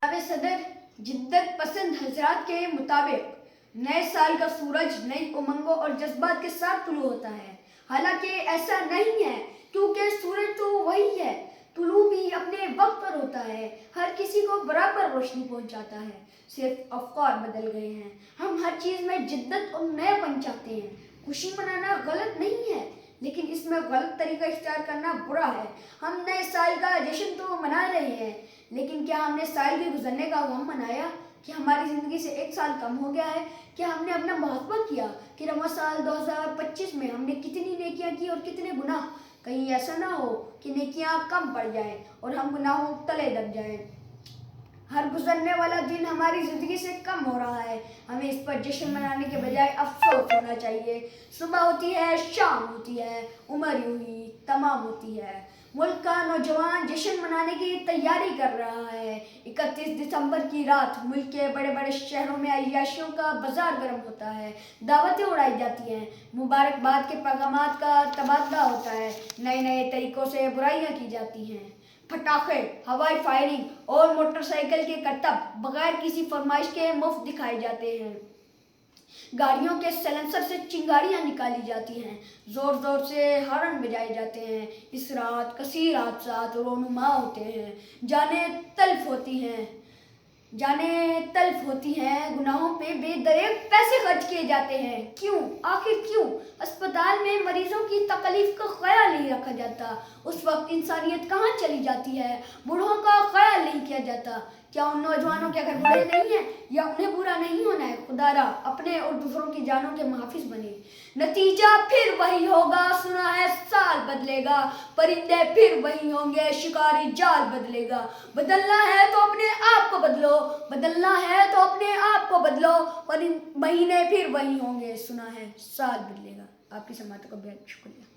जनाब सदर, जिद्दत पसंद हजरात के मुताबिक नए साल का सूरज नई उमंगों और जज्बात के साथ तुलू होता है। हालांकि ऐसा नहीं है, क्योंकि सूरज तो वही है, तुलू भी अपने वक्त पर होता है, हर किसी को बराबर रोशनी पहुंचाता है। सिर्फ अफकार बदल गए हैं। हम हर चीज़ में जिद्दत और नयापन चाहते हैं। खुशी मनाना गलत नहीं है, लेकिन इसमें गलत तरीका इख्तियार करना बुरा है। हम नए साल का जश्न तो मना रहे हैं, लेकिन क्या हमने साल के गुजरने का गम मनाया? क्या हमारी ज़िंदगी से एक साल कम हो गया है? क्या हमने अपना मुहस्बा किया कि रवां साल 2025 में हमने कितनी नेकियां की और कितने गुनाह? कहीं ऐसा ना हो कि नेकियां कम पड़ जाएं और हम गुनाहों तले दब जाएं। हर गुजरने वाला दिन हमारी ज़िंदगी से कम हो रहा है। हमें इस पर जश्न मनाने के बजाय अफसोस होना चाहिए। सुबह होती है, शाम होती है, उम्र यूं ही तमाम होती है। मुल्क का नौजवान जश्न मनाने की तैयारी कर रहा है। 31 दिसंबर की रात मुल्क के बड़े बड़े शहरों में अय्याशियों का बाजार गर्म होता है, दावतें उड़ाई जाती हैं, मुबारकबाद के पैगामात का तबादला होता है, नए नए तरीक़ों से बुराइयाँ की जाती हैं। पटाखे, हवाई फायरिंग और मोटरसाइकिल के करतब बगैर किसी फरमाइश के मुफ्त दिखाए जाते हैं। गाड़ियों के सलेंसर से चिंगारियां निकाली जाती हैं, जोर जोर से हॉर्न बजाए जाते हैं। इस रात कसीर हादसात रोनुमा होते हैं, जाने तल्फ होती हैं, गुनाहों पे बेदरेग पैसे खर्च किए जाते हैं। क्यों? आखिर क्यों? अस्पताल में मरीजों की तकलीफ का ख्याल नहीं रखा जाता। उस वक्त इंसानियत कहाँ चली जाती है? बूढ़ों का ख्याल नहीं किया जाता। क्या उन नौजवानों के घर बूढ़े नहीं हैं, या उन्हें बुरा नहीं होना है? खुदारा अपने और दूसरों की जानों के मुहाफिज बने। नतीजा फिर वही होगा, सुना है साल बदलेगा, परिंदे फिर वही होंगे, शिकारी जाल बदलेगा। बदलना है तो अपने आप को बदलो, बदलना है तो अपने आप को बदलो, पर महीने फिर वही होंगे, सुना है साल बदलेगा। आपकी समात का बेहद शुक्रिया।